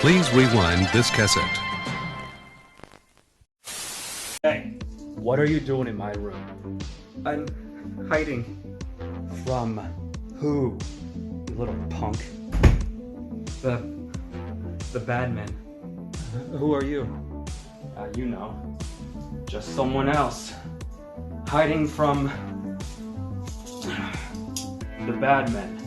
Please rewind this cassette. Hey, what are you doing in my room? I'm hiding. From who, you little punk? The bad men. Who are you? You know. Just someone else. Hiding from the bad men.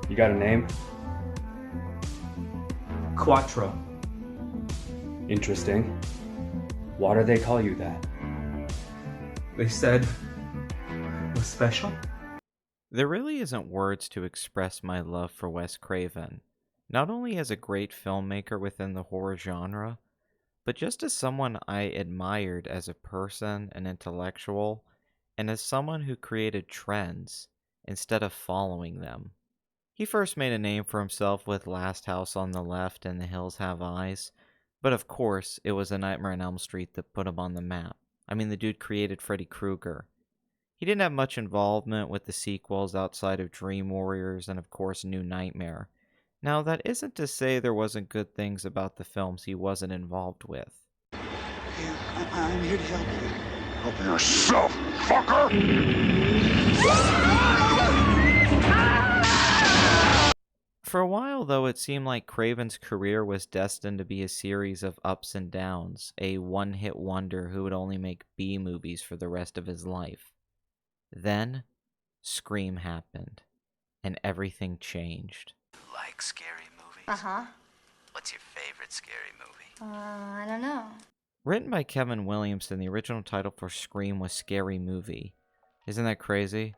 You got a name? Quattro. Interesting. Why do they call you that? They said was special. There really isn't words to express my love for Wes Craven, not only as a great filmmaker within the horror genre, but just as someone I admired as a person, an intellectual, and as someone who created trends instead of following them. He first made a name for himself with Last House on the Left and The Hills Have Eyes, but of course it was A Nightmare on Elm Street that put him on the map. I mean, the dude created Freddy Krueger. He didn't have much involvement with the sequels outside of Dream Warriors and of course New Nightmare. Now, that isn't to say there wasn't good things about the films he wasn't involved with. I'm here to help you. Help yourself, fucker! For a while, though, it seemed like Craven's career was destined to be a series of ups and downs, a one-hit wonder who would only make B-movies for the rest of his life. Then, Scream happened, and everything changed. Like scary movies? Uh-huh. What's your favorite scary movie? I don't know. Written by Kevin Williamson, the original title for Scream was Scary Movie. Isn't that crazy?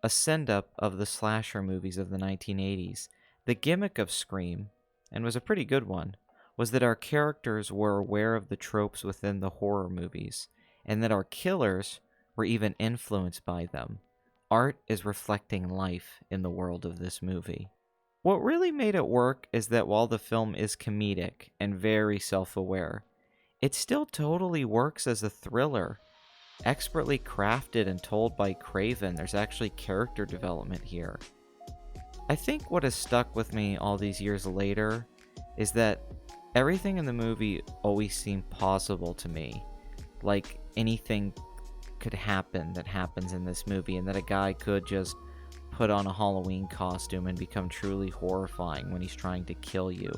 A send-up of the slasher movies of the 1980s. The gimmick of Scream, and was a pretty good one, was that our characters were aware of the tropes within the horror movies, and that our killers were even influenced by them. Art is reflecting life in the world of this movie. What really made it work is that while the film is comedic and very self-aware, it still totally works as a thriller. Expertly crafted and told by Craven, there's actually character development here. I think what has stuck with me all these years later is that everything in the movie always seemed possible to me. Like anything could happen that happens in this movie, and that a guy could just put on a Halloween costume and become truly horrifying when he's trying to kill you.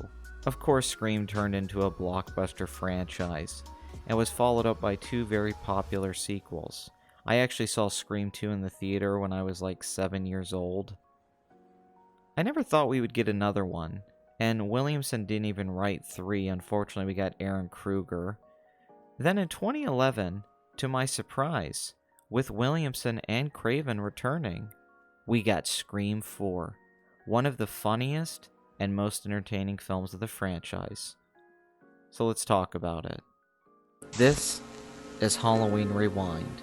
Of course, Scream turned into a blockbuster franchise, and was followed up by two very popular sequels. I actually saw Scream 2 in the theater when I was like 7 years old. I never thought we would get another one, and Williamson didn't even write 3, unfortunately we got Aaron Kruger. Then in 2011, to my surprise, with Williamson and Craven returning, we got Scream 4, one of the funniest and most entertaining films of the franchise. So let's talk about it. This is Halloween Rewind.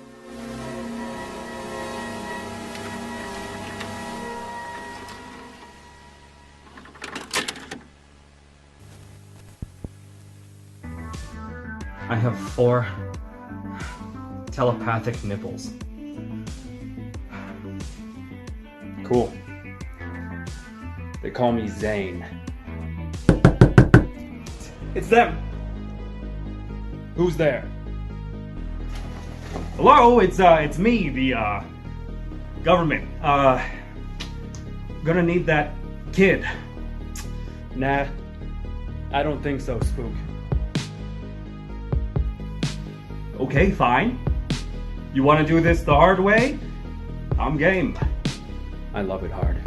I have 4 telepathic nipples. Cool. They call me Zane. It's them! Who's there? Hello, it's me, the government. Gonna need that kid. Nah, I don't think so, Spook. Okay, fine. You wanna do this the hard way? I'm game. I love it hard.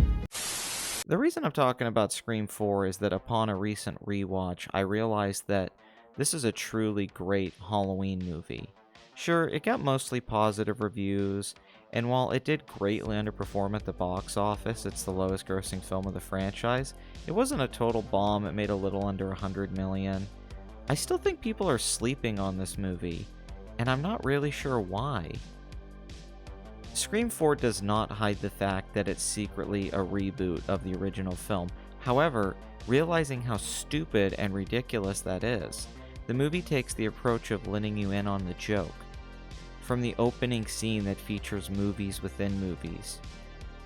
The reason I'm talking about Scream 4 is that upon a recent rewatch, I realized that this is a truly great Halloween movie. Sure, it got mostly positive reviews, and while it did greatly underperform at the box office, it's the lowest grossing film of the franchise, it wasn't a total bomb. It made a little under $100 million. I still think people are sleeping on this movie, and I'm not really sure why. Scream 4 does not hide the fact that it's secretly a reboot of the original film. However, realizing how stupid and ridiculous that is, the movie takes the approach of letting you in on the joke. From the opening scene that features movies within movies,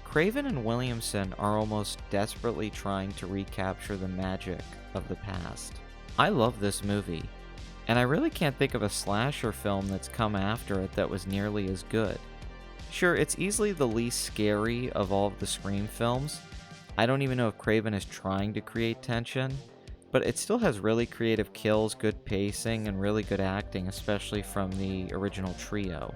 Craven and Williamson are almost desperately trying to recapture the magic of the past. I love this movie, and I really can't think of a slasher film that's come after it that was nearly as good. Sure, it's easily the least scary of all of the Scream films. I don't even know if Craven is trying to create tension, but it still has really creative kills, good pacing, and really good acting, especially from the original trio.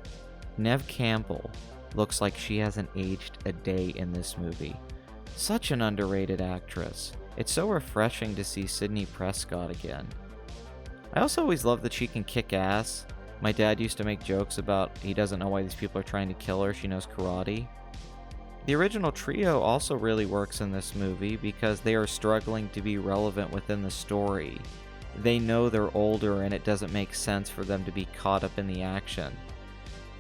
Neve Campbell looks like she hasn't aged a day in this movie. Such an underrated actress. It's so refreshing to see Sidney Prescott again. I also always love that she can kick ass. My dad used to make jokes about he doesn't know why these people are trying to kill her, she knows karate. The original trio also really works in this movie because they are struggling to be relevant within the story. They know they're older and it doesn't make sense for them to be caught up in the action.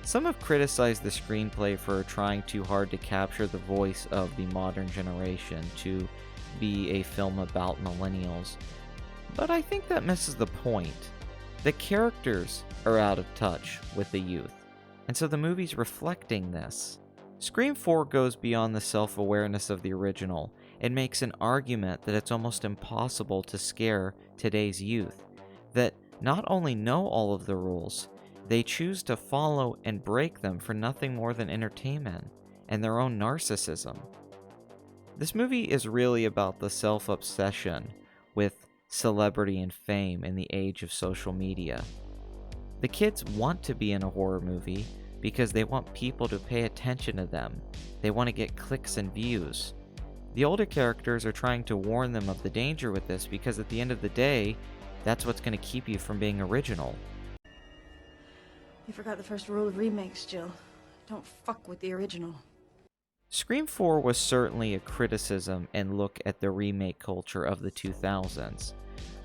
Some have criticized the screenplay for trying too hard to capture the voice of the modern generation to be a film about millennials, but I think that misses the point. The characters are out of touch with the youth, and so the movie's reflecting this. Scream 4 goes beyond the self-awareness of the original and makes an argument that it's almost impossible to scare today's youth, that not only know all of the rules, they choose to follow and break them for nothing more than entertainment and their own narcissism. This movie is really about the self-obsession with celebrity and fame in the age of social media. The kids want to be in a horror movie because they want people to pay attention to them. They want to get clicks and views. The older characters are trying to warn them of the danger with this because at the end of the day, that's what's going to keep you from being original. You forgot the first rule of remakes, Jill. Don't fuck with the original. Scream 4 was certainly a criticism and look at the remake culture of the 2000s.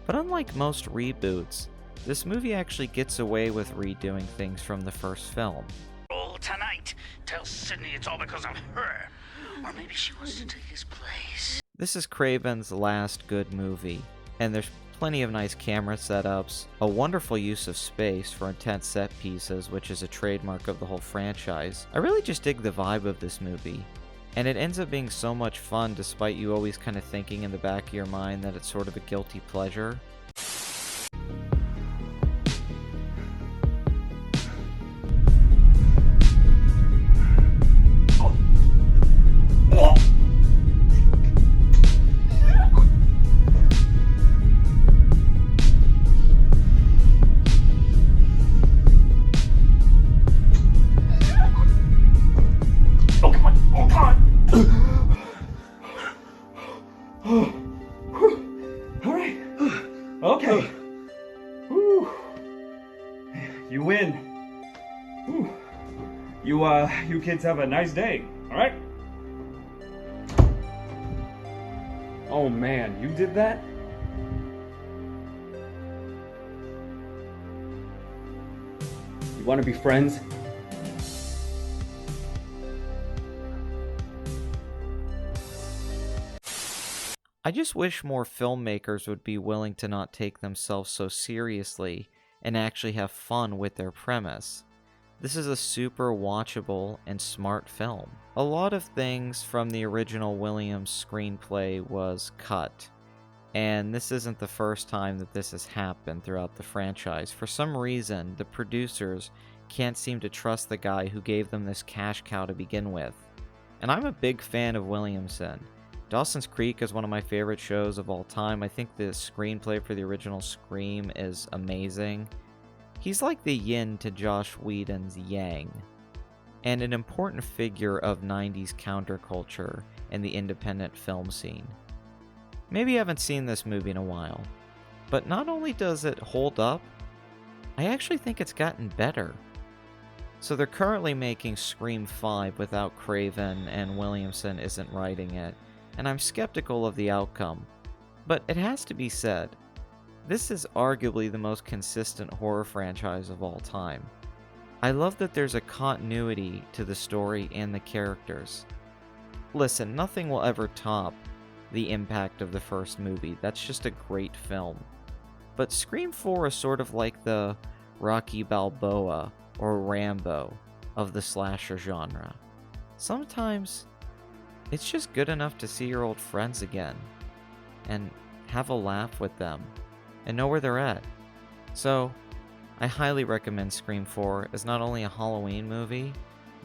But unlike most reboots, this movie actually gets away with redoing things from the first film. All tonight. Tell Sydney it's all because of her. Or maybe she wants to take his place. This is Craven's last good movie, and there's plenty of nice camera setups, a wonderful use of space for intense set pieces, which is a trademark of the whole franchise. I really just dig the vibe of this movie, and it ends up being so much fun despite you always kind of thinking in the back of your mind that it's sort of a guilty pleasure. Alright. Okay. Whew. You win. Whew. You kids have a nice day, alright? Oh man, you did that? You want to be friends? I just wish more filmmakers would be willing to not take themselves so seriously and actually have fun with their premise. This is a super watchable and smart film. A lot of things from the original Williams screenplay was cut, and this isn't the first time that this has happened throughout the franchise. For some reason, the producers can't seem to trust the guy who gave them this cash cow to begin with. And I'm a big fan of Williamson. Dawson's Creek is one of my favorite shows of all time. I think the screenplay for the original Scream is amazing. He's like the yin to Joss Whedon's yang, and an important figure of 90s counterculture and the independent film scene. Maybe you haven't seen this movie in a while, but not only does it hold up, I actually think it's gotten better. So they're currently making Scream 5 without Craven, and Williamson isn't writing it, and I'm skeptical of the outcome. But it has to be said, this is arguably the most consistent horror franchise of all time. I love that there's a continuity to the story and the characters. Listen, nothing will ever top the impact of the first movie. That's just a great film. But Scream 4 is sort of like the Rocky Balboa or Rambo of the slasher genre. Sometimes it's just good enough to see your old friends again and have a laugh with them and know where they're at. So, I highly recommend Scream 4 as not only a Halloween movie,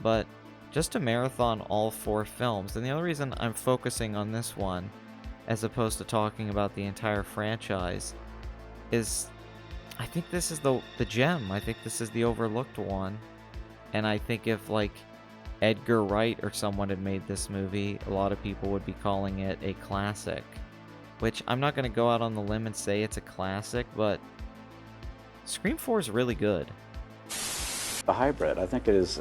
but just to marathon all 4 films. And the only reason I'm focusing on this one, as opposed to talking about the entire franchise, is I think this is the gem. I think this is the overlooked one. And I think if, like, Edgar Wright or someone had made this movie, a lot of people would be calling it a classic. Which, I'm not going to go out on the limb and say it's a classic, but Scream 4 is really good. A hybrid. I think it is,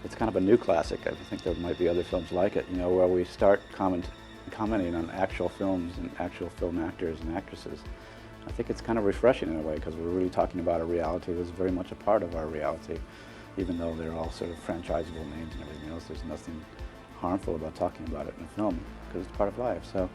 it's kind of a new classic. I think there might be other films like it, you know, where we start commenting on actual films and actual film actors and actresses. I think it's kind of refreshing in a way, because we're really talking about a reality that's very much a part of our reality. Even though they're all sort of franchisable names and everything else, there's nothing harmful about talking about it in a film, because it's part of life. So